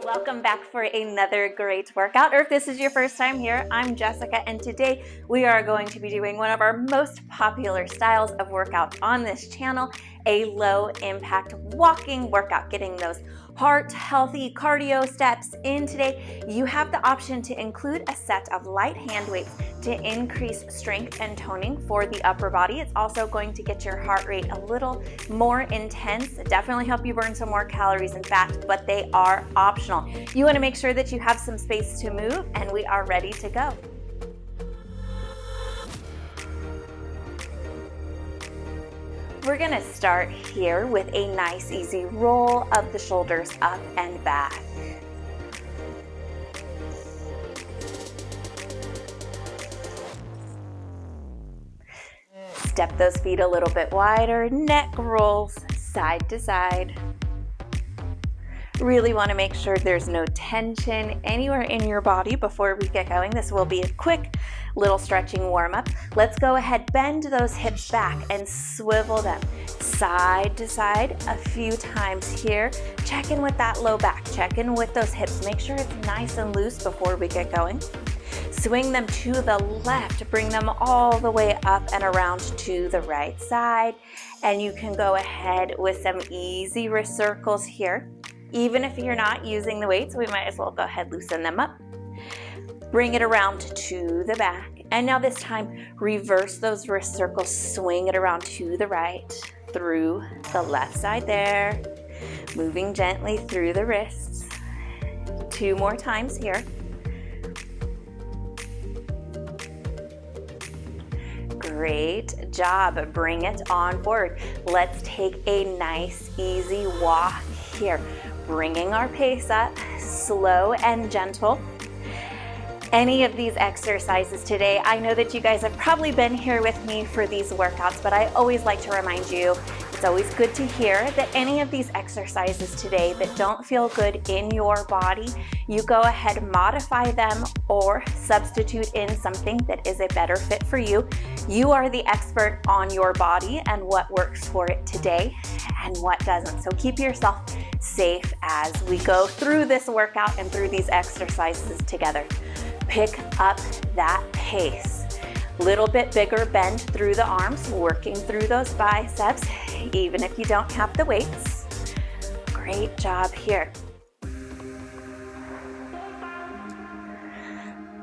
Welcome back for another great workout, or if this is your first time here, I'm Jessica, and today we are going to be doing one of our most popular styles of workout on this channel, a low impact walking workout, getting those heart healthy cardio steps in today. You have the option to include a set of light hand weights to increase strength and toning for the upper body. It's also going to get your heart rate a little more intense, definitely help you burn some more calories and fat, but they are optional. You want to make sure that you have some space to move, and we are ready to go. We're going to start here with a nice easy roll of the shoulders up and back. Step those feet a little bit wider, neck rolls side to side. Really want to make sure there's no tension anywhere in your body before we get going. This will be a quick little stretching warm-up. Let's go ahead, bend those hips back and swivel them side to side a few times here. Check in with that low back, check in with those hips. Make sure it's nice and loose before we get going. Swing them to the left, bring them all the way up and around to the right side. And you can go ahead with some easy wrist circles here. Even if you're not using the weights, we might as well go ahead, loosen them up. Bring it around to the back. And now this time, reverse those wrist circles, swing it around to the right, through the left side there. Moving gently through the wrists. 2 more times here. Great job. Bring it on forward. Let's take a nice, easy walk here. Bringing our pace up, slow and gentle. Any of these exercises today, I know that you guys have probably been here with me for these workouts, but I always like to remind you, it's always good to hear that any of these exercises today that don't feel good in your body, you go ahead, modify them or substitute in something that is a better fit for you. You are the expert on your body and what works for it today and what doesn't. So keep yourself safe as we go through this workout and through these exercises together. Pick up that pace. Little bit bigger bend through the arms, working through those biceps, even if you don't have the weights. Great job here.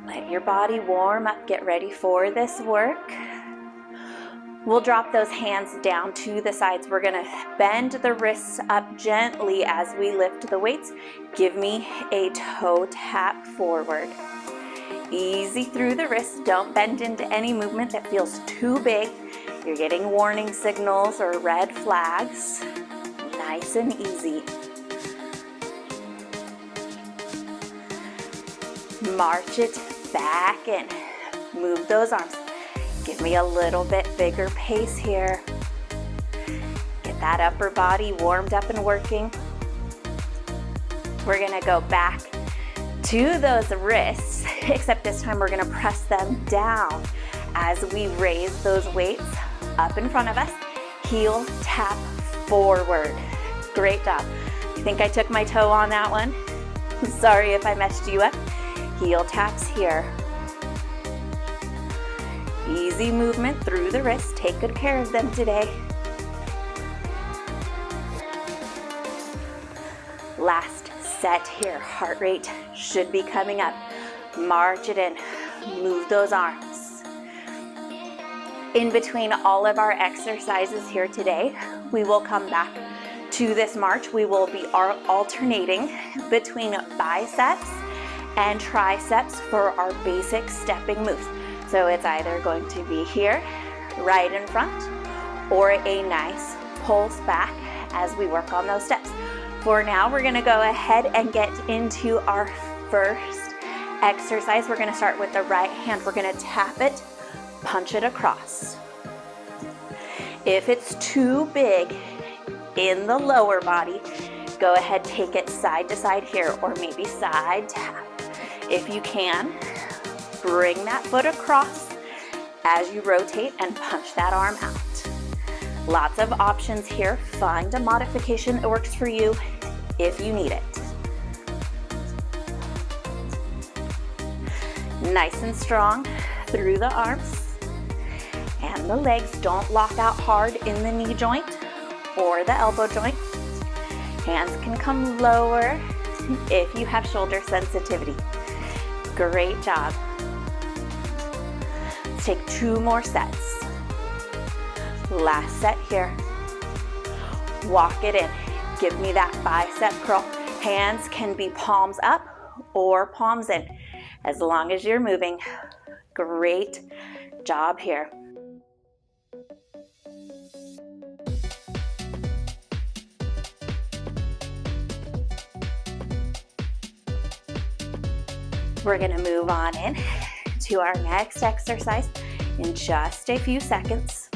Let your body warm up, get ready for this work. We'll drop those hands down to the sides. We're gonna bend the wrists up gently as we lift the weights. Give me a toe tap forward. Easy through the wrists. Don't bend into any movement that feels too big. You're getting warning signals or red flags. Nice and easy. March it back in. Move those arms. Give me a little bit bigger pace here. Get that upper body warmed up and working. We're gonna go back to those wrists, except this time we're gonna press them down as we raise those weights up in front of us. Heel tap forward. Great job. I think I took my toe on that one. Sorry if I messed you up. Heel taps here. Easy movement through the wrists. Take good care of them today. Last set here. Heart rate should be coming up. March it in. Move those arms. In between all of our exercises here today, we will come back to this march. We will be alternating between biceps and triceps for our basic stepping moves. So it's either going to be here, right in front, or a nice pulse back as we work on those steps. For now, we're gonna go ahead and get into our first exercise. We're gonna start with the right hand. We're gonna tap it, punch it across. If it's too big in the lower body, go ahead, take it side to side here, or maybe side tap. If you can, bring that foot across as you rotate and punch that arm out. Lots of options here. Find a modification that works for you if you need it. Nice and strong through the arms and the legs. Don't lock out hard in the knee joint or the elbow joint. Hands can come lower if you have shoulder sensitivity. Great job. Let's take 2 more sets. Last set here. Walk it in. Give me that bicep curl. Hands can be palms up or palms in, as long as you're moving. Great job here. We're gonna move on in to our next exercise in just a few seconds.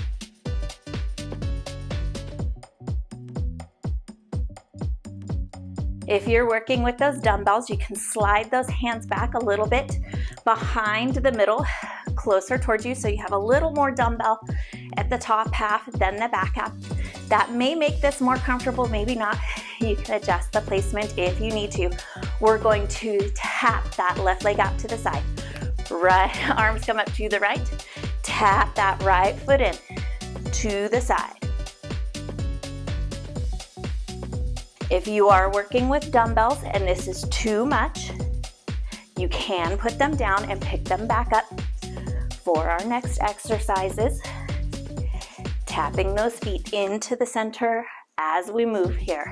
If you're working with those dumbbells, you can slide those hands back a little bit behind the middle, closer towards you, so you have a little more dumbbell at the top half than the back half. That may make this more comfortable, maybe not. You can adjust the placement if you need to. We're going to tap that left leg out to the side. Right arms come up to the right. Tap that right foot in to the side. If you are working with dumbbells and this is too much, you can put them down and pick them back up for our next exercises. Tapping those feet into the center as we move here.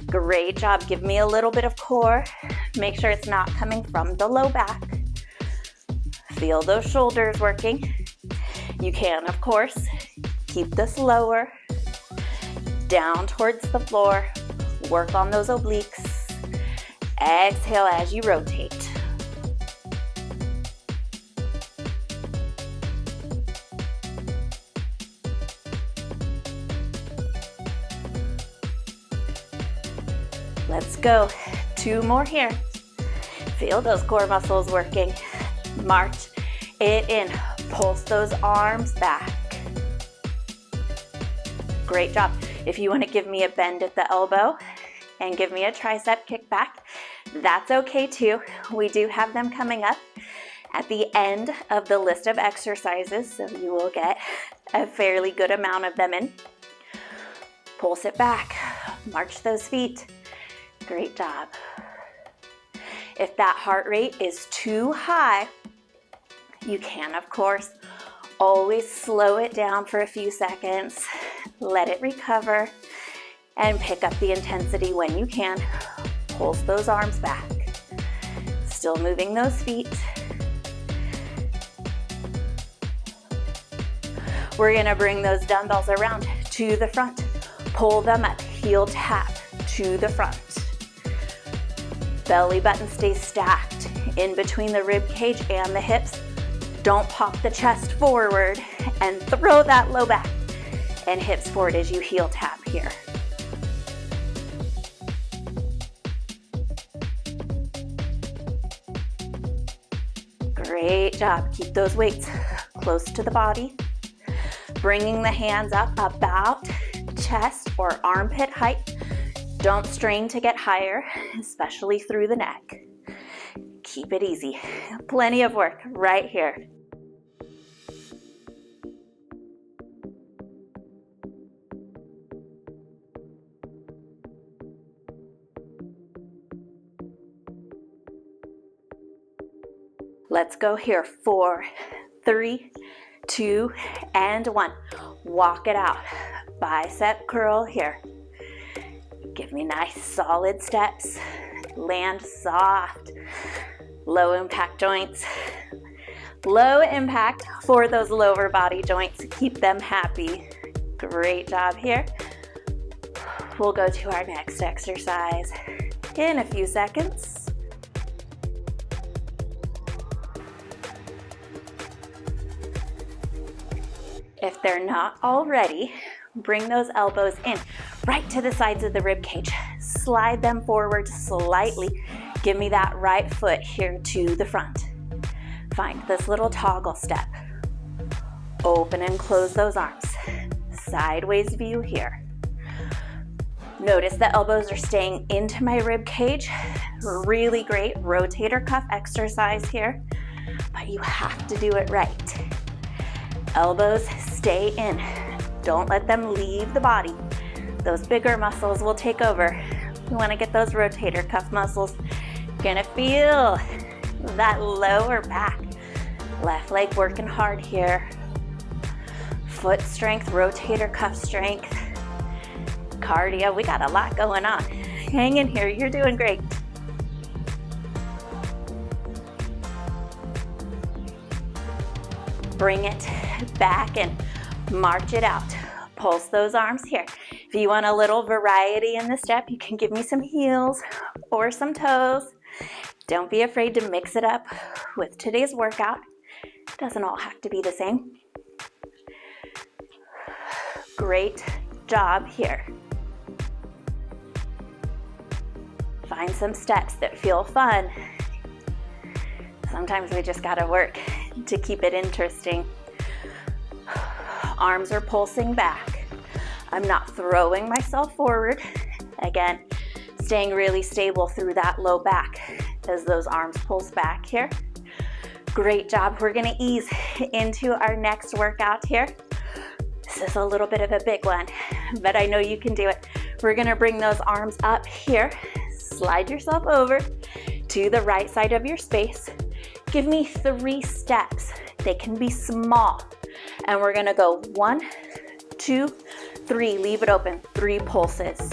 Great job. Give me a little bit of core. Make sure it's not coming from the low back. Feel those shoulders working. You can, of course, keep this lower, down towards the floor. Work on those obliques. Exhale as you rotate. Let's go. 2 more here. Feel those core muscles working. March it in. Pulse those arms back. Great job. If you want to give me a bend at the elbow and give me a tricep kick back, that's okay too. We do have them coming up at the end of the list of exercises, so you will get a fairly good amount of them in. Pulse it back. March those feet. Great job. If that heart rate is too high, you can, of course, always slow it down for a few seconds, let it recover, and pick up the intensity when you can. Pulse those arms back. Still moving those feet. We're gonna bring those dumbbells around to the front. Pull them up, heel tap to the front. Belly button stays stacked in between the rib cage and the hips. Don't pop the chest forward and throw that low back and hips forward as you heel tap here. Great job. Keep those weights close to the body. Bringing the hands up about chest or armpit height. Don't strain to get higher, especially through the neck. Keep it easy. Plenty of work right here. Let's go here. 4, 3, 2, and 1. Walk it out. Bicep curl here. Give me nice solid steps. Land soft. Low impact joints. Low impact for those lower body joints. Keep them happy. Great job here. We'll go to our next exercise in a few seconds. If they're not already, bring those elbows in, right to the sides of the rib cage. Slide them forward slightly. Give me that right foot here to the front. Find this little toggle step. Open and close those arms. Sideways view here. Notice the elbows are staying into my rib cage. Really great rotator cuff exercise here, but you have to do it right. Elbows stay in. Don't let them leave the body. Those bigger muscles will take over. You want to get those rotator cuff muscles. You're gonna feel that lower back. Left leg working hard here. Foot strength, rotator cuff strength. Cardio, we got a lot going on. Hang in here, you're doing great. Bring it back and march it out. Pulse those arms here. If you want a little variety in the step, you can give me some heels or some toes. Don't be afraid to mix it up with today's workout. It doesn't all have to be the same. Great job here. Find some steps that feel fun. Sometimes we just gotta work to keep it interesting. Arms are pulsing back. I'm not throwing myself forward. Again, staying really stable through that low back as those arms pulse back here. Great job. We're gonna ease into our next workout here. This is a little bit of a big one, but I know you can do it. We're gonna bring those arms up here. Slide yourself over to the right side of your space. Give me 3 steps. They can be small. And we're gonna go 1, 2, 3. Leave it open. 3 pulses.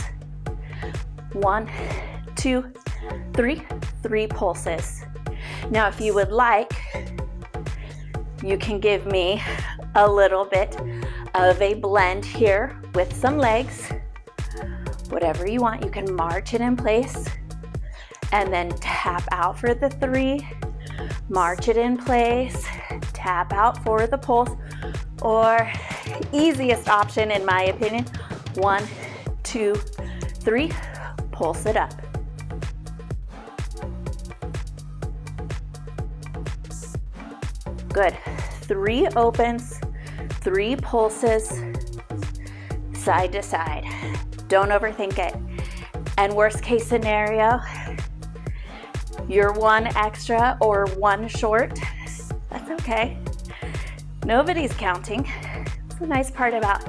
1, 2, 3. 3 pulses. Now, if you would like, you can give me a little bit of a blend here with some legs. Whatever you want, you can march it in place and then tap out for the 3, march it in place, tap out for the pulse, or easiest option in my opinion, 1, 2, 3, pulse it up. Good. 3 opens, 3 pulses, side to side. Don't overthink it. And worst case scenario, you're 1 extra or 1 short. That's okay. Nobody's counting. It's the nice part about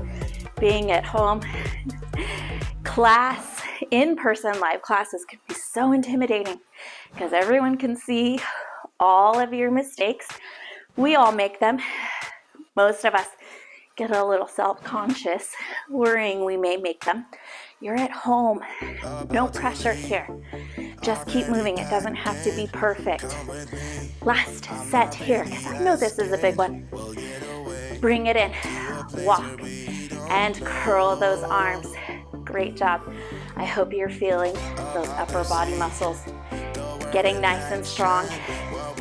being at home. Class, in-person live classes can be so intimidating because everyone can see all of your mistakes. We all make them. Most of us get a little self-conscious, worrying we may make them. You're at home. No pressure here. Just keep moving. It doesn't have to be perfect. Last set here, because I know this is a big one. Bring it in. Walk and curl those arms. Great job. I hope you're feeling those upper body muscles getting nice and strong.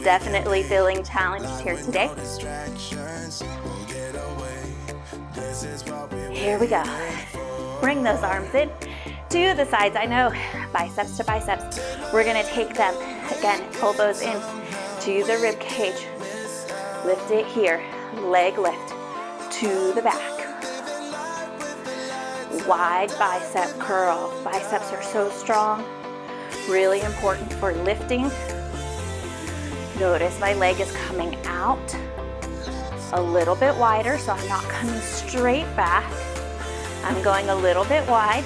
Definitely feeling challenged here today. Here we go. Bring those arms in to the sides. I know, biceps to biceps. We're gonna take them, again, elbows in to the rib cage. Lift it here, leg lift to the back. Wide bicep curl. Biceps are so strong, really important for lifting. Notice my leg is coming out a little bit wider, so I'm not coming straight back. I'm going a little bit wide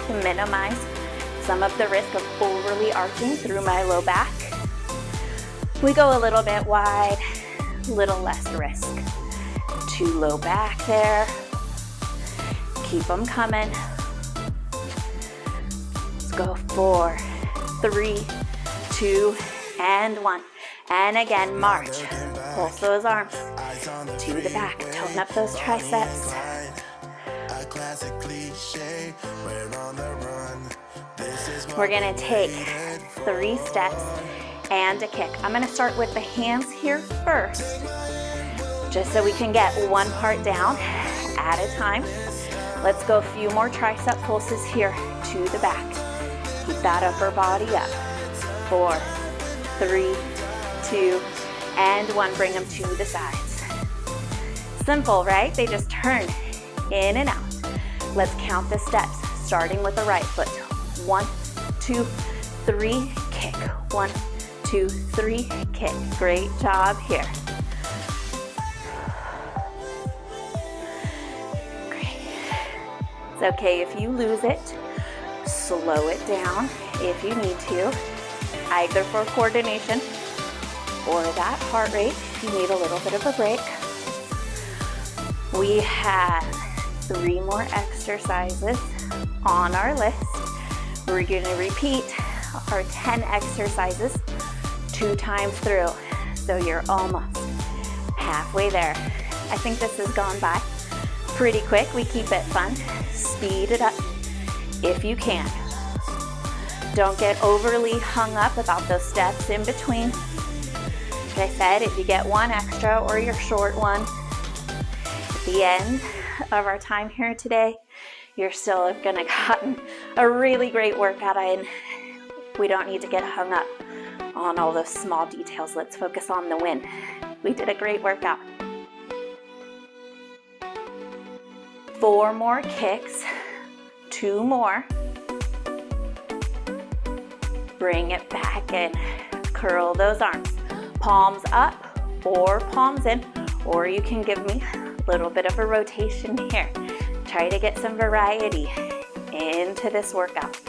to minimize some of the risk of overly arching through my low back. We go a little bit wide, a little less risk. Too low back there. Keep them coming. Let's go 4, 3, 2, and 1. And again, march. Pulse those arms to the back. Tone up those triceps. We're gonna take 3 steps and a kick. I'm gonna start with the hands here first, just so we can get one part down at a time. Let's go a few more tricep pulses here to the back. Keep that upper body up. 4, 3, 2, and 1. Bring them to the sides. Simple, right? They just turn in and out. Let's count the steps. starting with the right foot. 1, 2, 3, kick. 1, 2, 3, kick. Great job here. Great. It's okay if you lose it. Slow it down if you need to, either for coordination or that heart rate if you need a little bit of a break. We have 3 more exercises on our list. We're going to repeat our 10 exercises 2 times through. So you're almost halfway there. I think this has gone by pretty quick. We keep it fun. Speed it up if you can. Don't get overly hung up about those steps in between. Like I said, if you get one extra or your short one, at the end of our time here today, you're still gonna gotten a really great workout, and we don't need to get hung up on all those small details. Let's focus on the win. We did a great workout. 4 more kicks, 2 more. Bring it back in. Curl those arms. Palms up or palms in, or you can give me a little bit of a rotation here. Try to get some variety into this workout.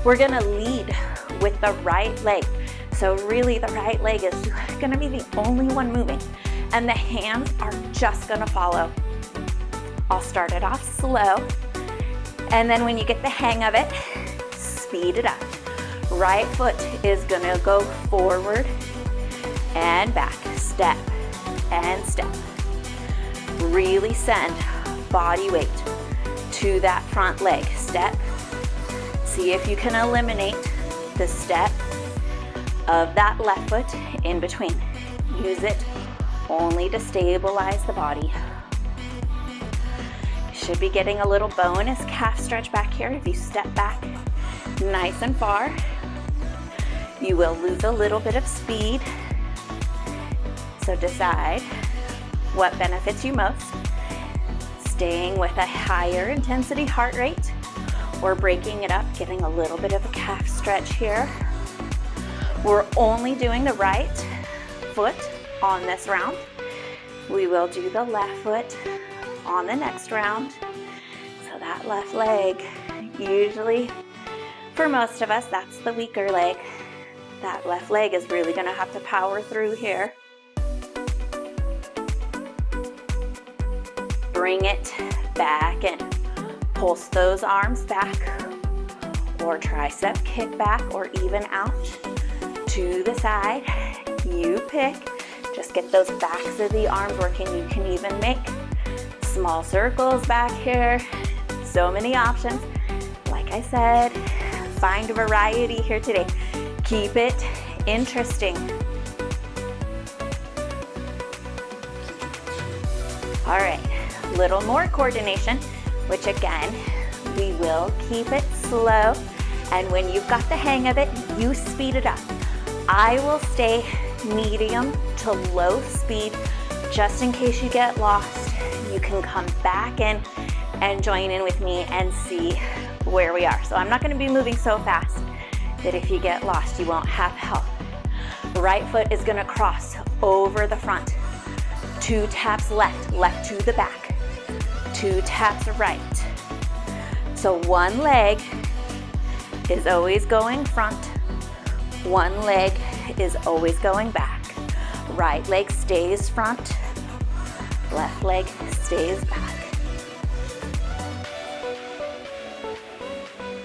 We're gonna lead with the right leg. So really the right leg is gonna be the only one moving, and the hands are just gonna follow. I'll start it off slow, and then when you get the hang of it, speed it up. Right foot is gonna go forward and back, step and step. Really send body weight to that front leg. Step. See if you can eliminate the step of that left foot in between. Use it only to stabilize the body. You should be getting a little bonus calf stretch back here if you step back nice and far. You will lose a little bit of speed. So decide what benefits you most. Staying with a higher intensity heart rate or breaking it up, getting a little bit of a calf stretch here. We're only doing the right foot on this round. We will do the left foot on the next round. So that left leg, usually for most of us, that's the weaker leg. That left leg is really gonna have to power through here. Bring it back in. Pulse those arms back, or tricep kick back, or even out to the side. You pick. Just get those backs of the arms working. You can even make small circles back here. So many options. Like I said, find variety here today. Keep it interesting. All right, little more coordination, which again, we will keep it slow. And when you've got the hang of it, you speed it up. I will stay medium to low speed just in case you get lost. You can come back in and join in with me and see where we are. So I'm not going to be moving so fast that if you get lost, you won't have help. Right foot is going to cross over the front. 2 taps left, left to the back. 2 taps right. So one leg is always going front. One leg is always going back. Right leg stays front. Left leg stays back.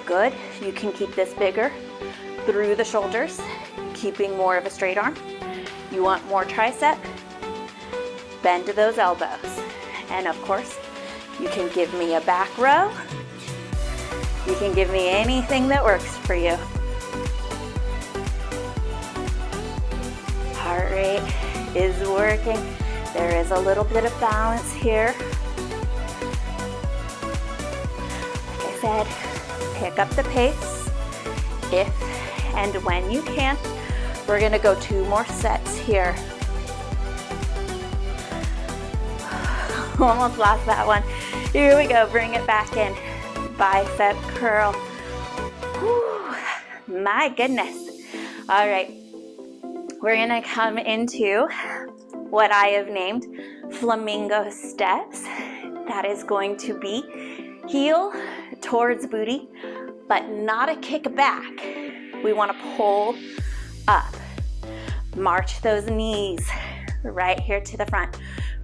Good. You can keep this bigger through the shoulders, keeping more of a straight arm. You want more tricep? Bend to those elbows. And of course, you can give me a back row. You can give me anything that works for you. Heart rate is working. There is a little bit of balance here. Like I said, pick up the pace if and when you can. We're gonna go 2 more sets here. Almost lost that one. Here we go, bring it back in. bicep curl. Whew, my goodness. All right, we're gonna come into what I have named flamingo steps. That is going to be heel towards booty, but not a kick back. We wanna pull up. March those knees right here to the front.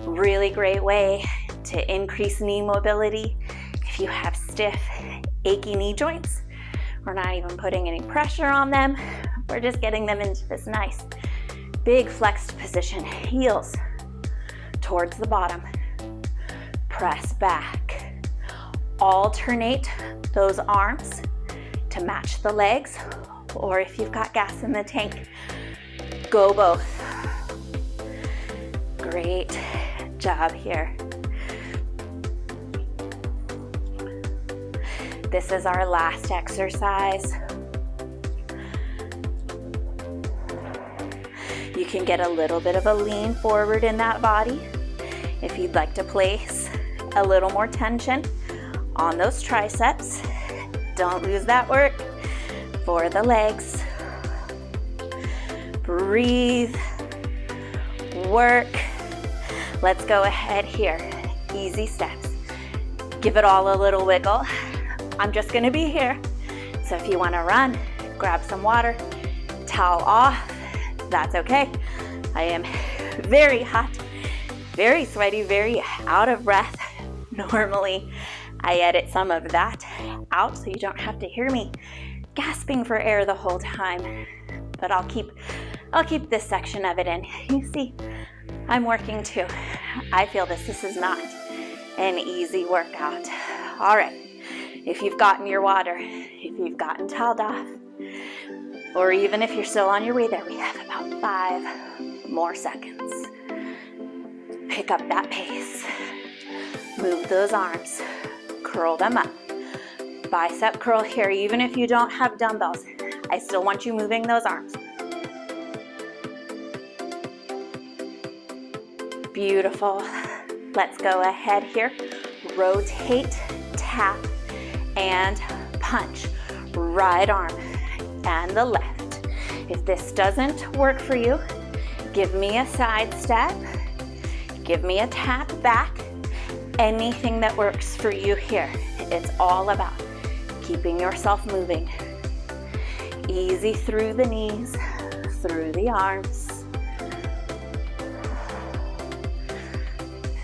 Really great way to increase knee mobility. If you have stiff, achy knee joints, we're not even putting any pressure on them. We're just getting them into this nice, big flexed position. Heels towards the bottom. Press back. Alternate those arms to match the legs, or if you've got gas in the tank, go both. Great job here. This is our last exercise. You can get a little bit of a lean forward in that body if you'd like to place a little more tension on those triceps. Don't lose that work for the legs. Breathe, work. Let's go ahead here. Easy steps. Give it all a little wiggle. I'm just gonna be here. So if you wanna run, grab some water, towel off, that's okay. I am very hot, very sweaty, very out of breath. Normally, I edit some of that out so you don't have to hear me gasping for air the whole time. But I'll keep this section of it in. You see, I'm working too. I feel this is not an easy workout. All right, if you've gotten your water, if you've gotten toweled off, or even if you're still on your way there, we have about 5 more seconds. Pick up that pace. Move those arms, curl them up. Bicep curl here, even if you don't have dumbbells. I still want you moving those arms. Beautiful. Let's go ahead here. Rotate, tap, and punch. Right arm and the left. If this doesn't work for you, give me a side step. Give me a tap back. Anything that works for you here. It's all about keeping yourself moving. Easy through the knees, through the arms.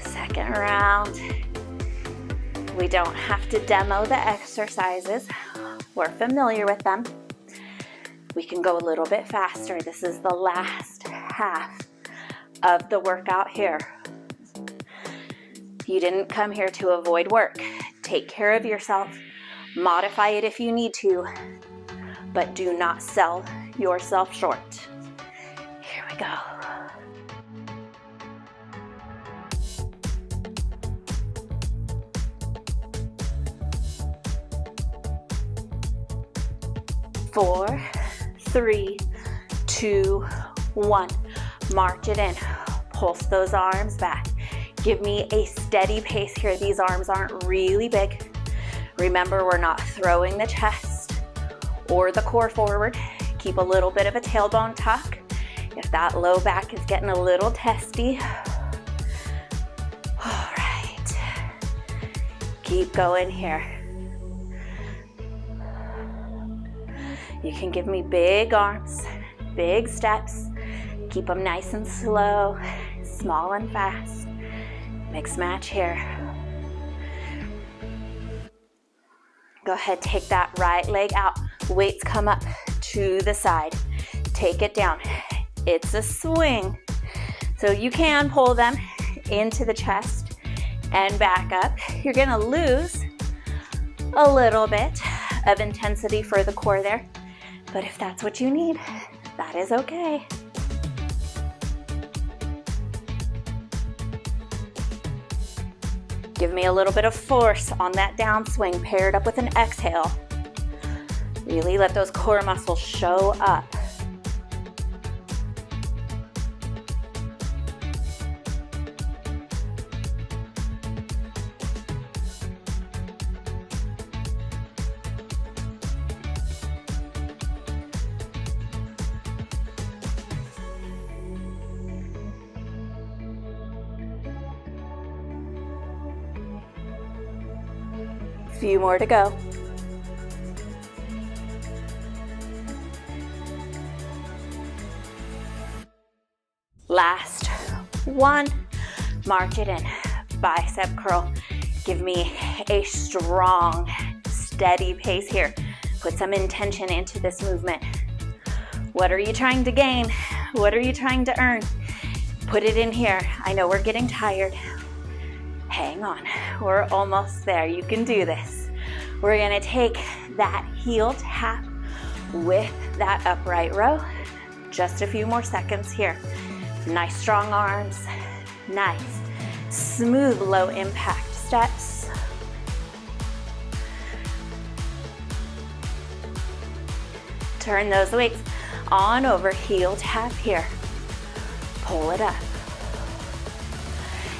Second round. We don't have to demo the exercises. We're familiar with them. We can go a little bit faster. This is the last half of the workout here. You didn't come here to avoid work. Take care of yourself. Modify it if you need to, but do not sell yourself short. Here we go. Four, 3, 2, 1. March it in. Pulse those arms back. Give me a steady pace here. These arms aren't really big. Remember, we're not throwing the chest or the core forward. Keep a little bit of a tailbone tuck. If that low back is getting a little testy. All right. Keep going here. You can give me big arms, big steps. Keep them nice and slow, small and fast. Mix match here. Go ahead, take that right leg out. Weights come up to the side. Take it down. It's a swing. So you can pull them into the chest and back up. You're gonna lose a little bit of intensity for the core there. But if that's what you need, that is okay. Give me a little bit of force on that downswing paired up with an exhale. Really let those core muscles show up. Few more to go. Last one. March it in. Bicep curl. Give me a strong, steady pace here. Put some intention into this movement. What are you trying to gain? What are you trying to earn? Put it in here. I know we're getting tired. Hang on. We're almost there. You can do this. We're gonna take that heel tap with that upright row. Just a few more seconds here. Nice strong arms. Nice, smooth, low impact steps. Turn those weights on over, heel tap here. Pull it up.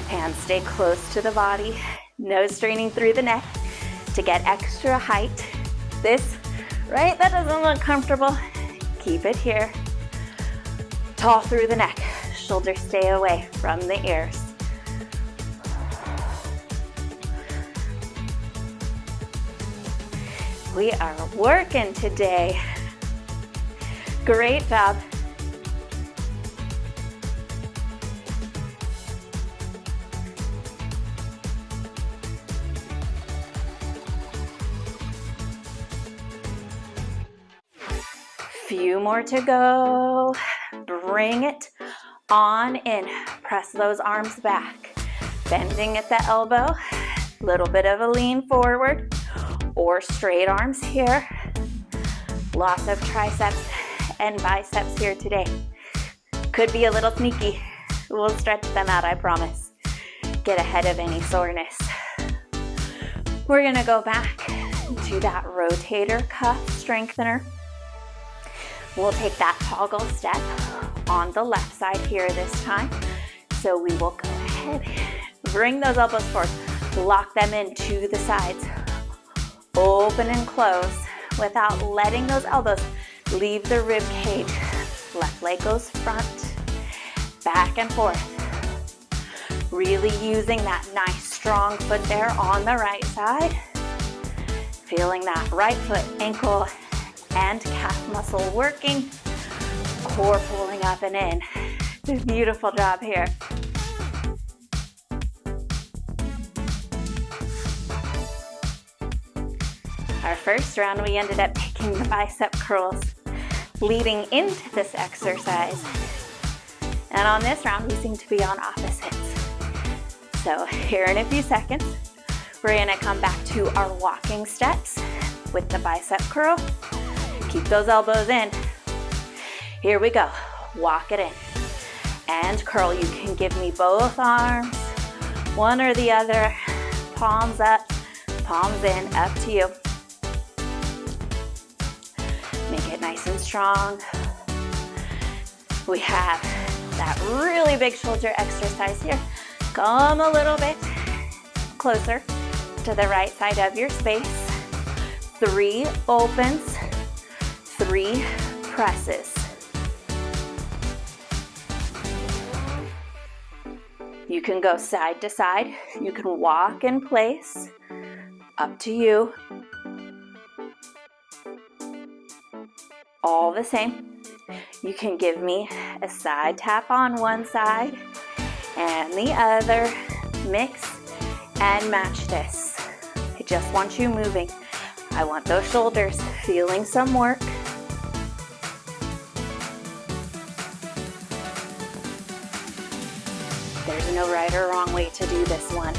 Hands stay close to the body. No straining through the neck to get extra height. This, right, that doesn't look comfortable. Keep it here. Tall through the neck. Shoulders stay away from the ears. We are working today. Great job. Few more to go. Bring it on in. Press those arms back. Bending at the elbow. Little bit of a lean forward or straight arms here. Lots of triceps and biceps here today. Could be a little sneaky. We'll stretch them out, I promise. Get ahead of any soreness. We're gonna go back to that rotator cuff strengthener. We'll take that toggle step on the left side here this time. So we will go ahead, bring those elbows forward, lock them into the sides, open and close without letting those elbows leave the rib cage. Left leg goes front, back and forth. Really using that nice strong foot there on the right side. Feeling that right foot, ankle, and calf muscle working. Core pulling up and in. Beautiful job here. Our first round, we ended up taking the bicep curls leading into this exercise. And on this round, we seem to be on opposites. So here in a few seconds, we're gonna come back to our walking steps with the bicep curl. Keep those elbows in. Here we go. Walk it in. And curl. You can give me both arms, one or the other. Palms up, palms in, up to you. Make it nice and strong. We have that really big shoulder exercise here. Come a little bit closer to the right side of your space. 3 opens, 3 presses. You can go side to side. You can walk in place. Up to you. All the same. You can give me a side tap on one side and the other. Mix and match this. I just want you moving. I want those shoulders feeling some work. There's no right or wrong way to do this one.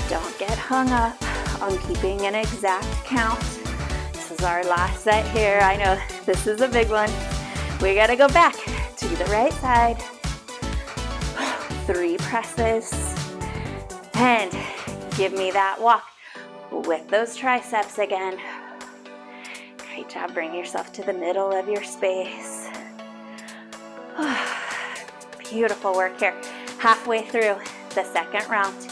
Don't get hung up on keeping an exact count. This is our last set here. I know this is a big one. We gotta go back to the right side. 3 presses. And give me that walk with those triceps again. Great job. Bring yourself to the middle of your space. Beautiful work here. Halfway through the second round.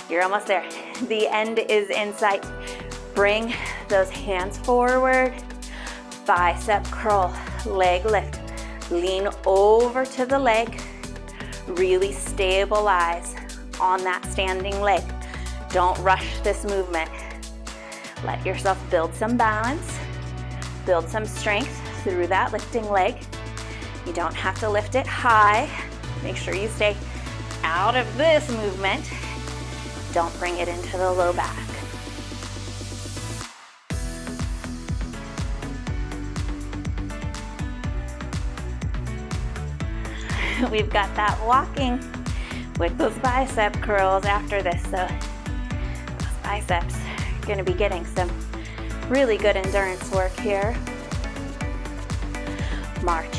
You're almost there. The end is in sight. Bring those hands forward, bicep curl, leg lift. Lean over to the leg, really stabilize on that standing leg. Don't rush this movement. Let yourself build some balance, build some strength through that lifting leg. You don't have to lift it high. Make sure you stay out of this movement. Don't bring it into the low back. We've got that walking with those bicep curls after this, so those biceps are going to be getting some really good endurance work here. March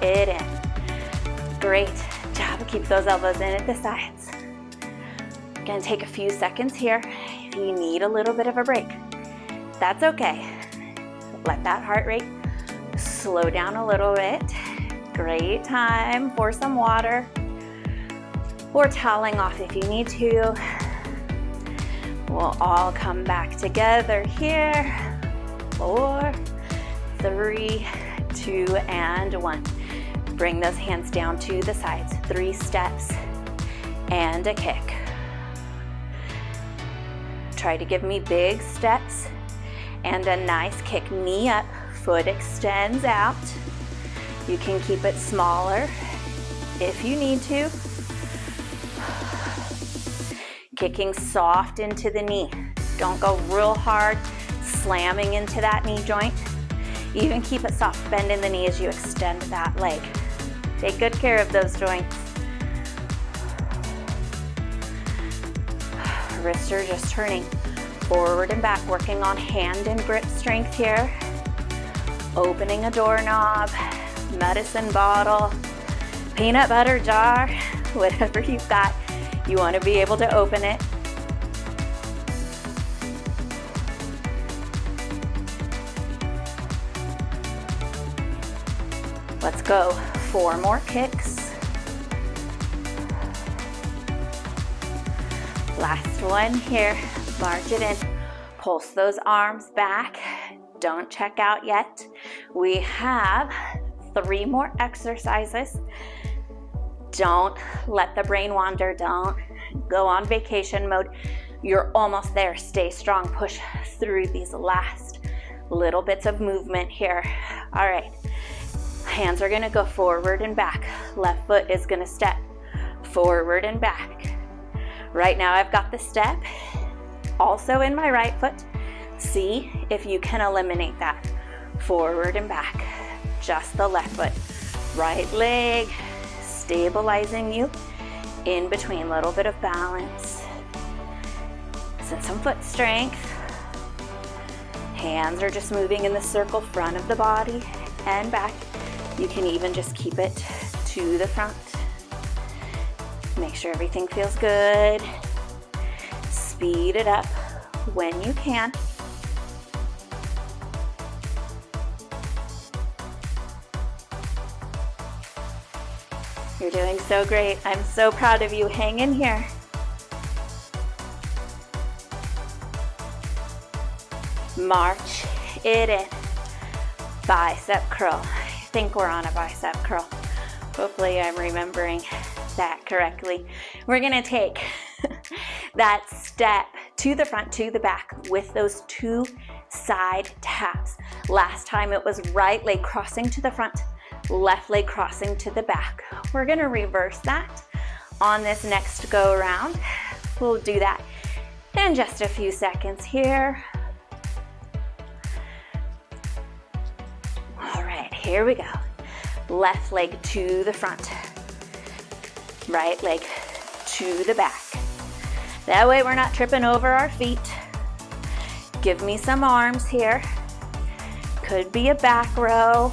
it in. Great job. Keep those elbows in at the sides. Going to take a few seconds here. If you need a little bit of a break, that's okay. Let that heart rate slow down a little bit. Great time for some water or toweling off if you need to. We'll all come back together here. 4, 3, 2, and 1. Bring those hands down to the sides. 3 steps and a kick. Try to give me big steps and a nice kick. Knee up, foot extends out. You can keep it smaller if you need to. Kicking soft into the knee. Don't go real hard, slamming into that knee joint. Even keep it soft, bend in the knee as you extend that leg. Take good care of those joints. Wrists are just turning forward and back, working on hand and grip strength here. Opening a doorknob, medicine bottle, peanut butter jar, whatever you've got, you want to be able to open it. Let's go. 4 more kicks. Last one here. March it in. Pulse those arms back. Don't check out yet. We have 3 more exercises. Don't let the brain wander. Don't go on vacation mode. You're almost there. Stay strong. Push through these last little bits of movement here. All right. Hands are going to go forward and back. Left foot is going to step forward and back. Right now I've got the step also in my right foot. See if you can eliminate that. Forward and back. Just the left foot. Right leg stabilizing you in between. Little bit of balance. Send some foot strength. Hands are just moving in the circle, front of the body and back. You can even just keep it to the front. Make sure everything feels good. Speed it up when you can. You're doing so great. I'm so proud of you. Hang in here. March it in. Bicep curl. I think we're on a bicep curl. Hopefully I'm remembering that correctly. We're gonna take that step to the front, to the back with those 2 side taps. Last time it was right leg crossing to the front, left leg crossing to the back. We're gonna reverse that on this next go around. We'll do that in just a few seconds here. All right, here we go. Left leg to the front, right leg to the back. That way we're not tripping over our feet. Give me some arms here. Could be a back row.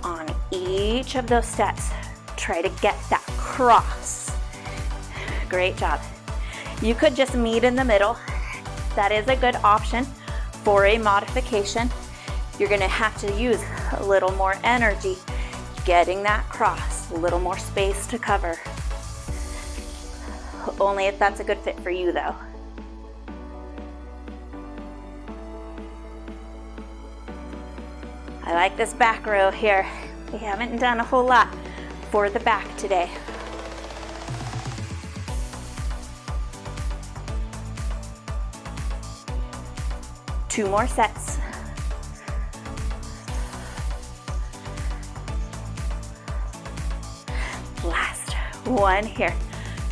On each of those steps, try to get that cross. Great job. You could just meet in the middle. That is a good option for a modification. You're gonna have to use a little more energy getting that cross, a little more space to cover. only if that's a good fit for you though. I like this back row here. We haven't done a whole lot for the back today. Two more sets. Last one here.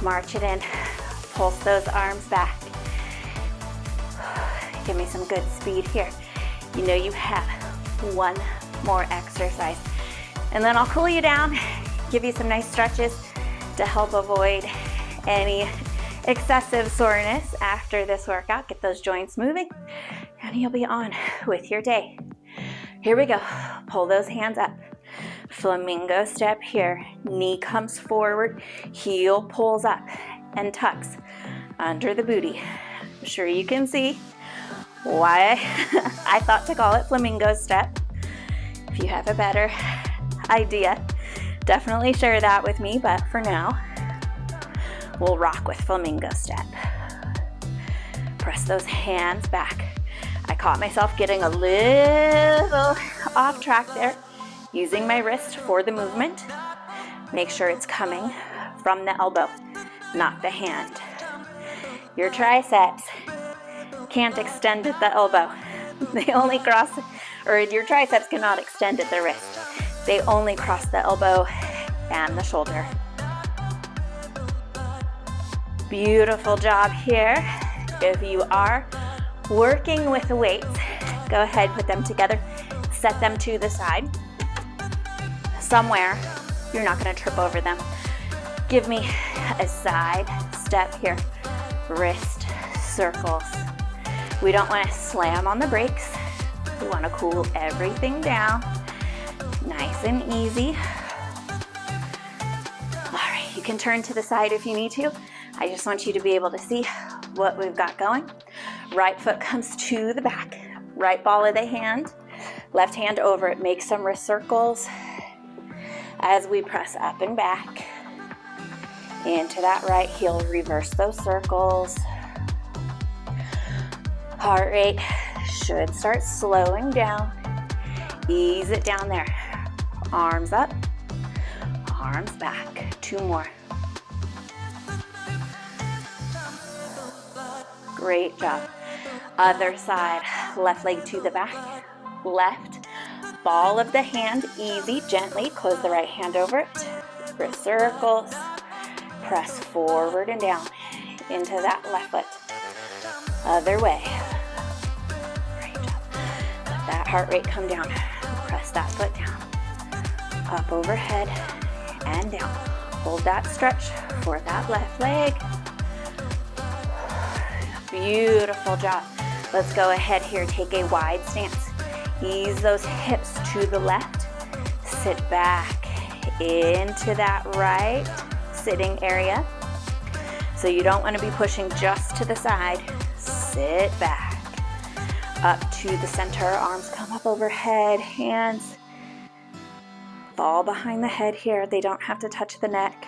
March it in. Pulse those arms back. Give me some good speed here. You know you have one more exercise. And then I'll cool you down, give you some nice stretches to help avoid any excessive soreness after this workout. Get those joints moving, and you'll be on with your day. Here we go. Pull those hands up. Flamingo step here. Knee comes forward, heel pulls up and tucks under the booty. I'm sure you can see why I thought to call it flamingo step. If you have a better idea, definitely share that with me, but for now, we'll rock with flamingo step. Press those hands back. I caught myself getting a little off track there, using my wrist for the movement. Make sure it's coming from the elbow, not the hand. Your triceps can't extend at the elbow. They only cross, or your triceps cannot extend at the wrist. They only cross the elbow and the shoulder. Beautiful job here. If you are working with the weights, go ahead, put them together, set them to the side. Somewhere, you're not gonna trip over them. Give me a side step here. Wrist circles. We don't want to slam on the brakes. We want to cool everything down. Nice and easy. All right, you can turn to the side if you need to. I just want you to be able to see what we've got going. Right foot comes to the back. Right ball of the hand. Left hand over it. Make some wrist circles as we press up and back. Into that right heel. Reverse those circles. Heart rate should start slowing down. Ease it down there. Arms up, arms back. Two more. Great job. Other side, left leg to the back. Left ball of the hand, easy, gently. Close the right hand over it. Wrist circles. Press forward and down into that left foot. Other way. Great job. Let that heart rate come down. Press that foot down. Up overhead and down. Hold that stretch for that left leg. Beautiful job. Let's go ahead here. Take a wide stance. Ease those hips to the left. Sit back into that right sitting area. So you don't want to be pushing just to the side. Sit back. Up to the center. Arms come up overhead. Hands fall behind the head here. They don't have to touch the neck.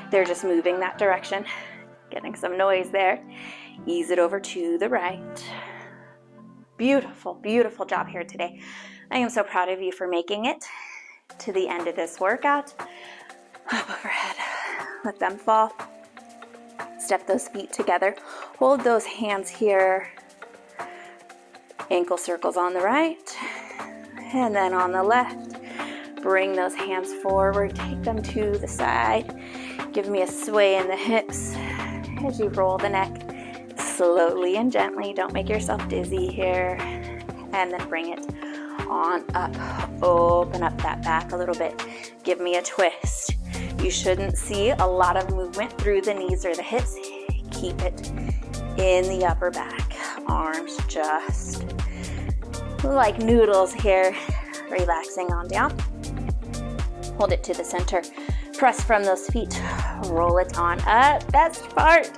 They're just moving that direction. Getting some noise there. Ease it over to the right. Beautiful, beautiful job here today. I am so proud of you for making it to the end of this workout. Up overhead. Let them fall. Step those feet together. Hold those hands here. Ankle circles on the right. And then on the left. Bring those hands forward. Take them to the side. Give me a sway in the hips as you roll the neck. Slowly and gently. Don't make yourself dizzy here. And then bring it on up. Open up that back a little bit. Give me a twist. You shouldn't see a lot of movement through the knees or the hips. Keep it in the upper back. Arms just like noodles here. Relaxing on down. Hold it to the center. Press from those feet. Roll it on up. Best part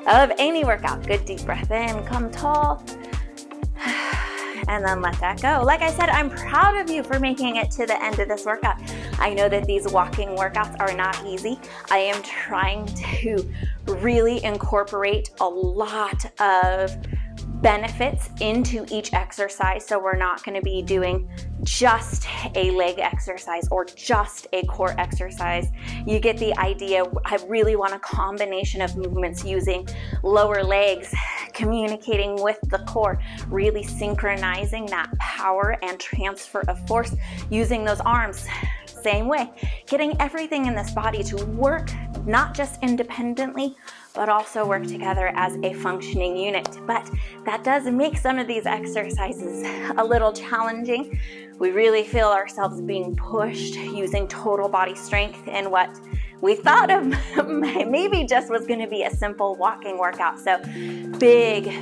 of any workout. Good deep breath in. Come tall. And then let that go. Like I said, I'm proud of you for making it to the end of this workout. I know that these walking workouts are not easy. I am trying to really incorporate a lot of benefits into each exercise. So we're not going to be doing just a leg exercise or just a core exercise. You get the idea. I really want a combination of movements using lower legs, communicating with the core, really synchronizing that power and transfer of force using those arms. Same way, getting everything in this body to work not just independently, but also work together as a functioning unit. But that does make some of these exercises a little challenging. We really feel ourselves being pushed using total body strength in what we thought of maybe just was going to be a simple walking workout. So big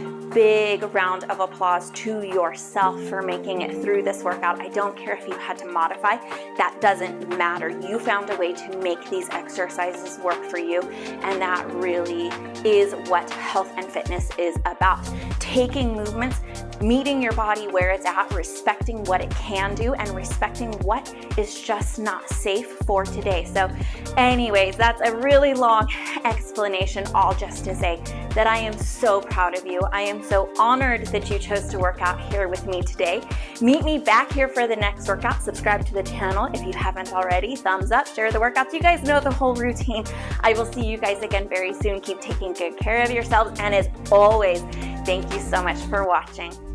round of applause to yourself for making it through this workout. I don't care if you had to modify, that doesn't matter. You found a way to make these exercises work for you, and that really is what health and fitness is about. Taking movements, meeting your body where it's at, respecting what it can do, and respecting what is just not safe for today. So anyways, that's a really long explanation, all just to say that I am so proud of you. I am so honored that you chose to work out here with me today. Meet me back here for the next workout. Subscribe to the channel if you haven't already. Thumbs up, share the workouts. You guys know the whole routine. I will see you guys again very soon. Keep taking good care of yourselves. And as always, thank you so much for watching.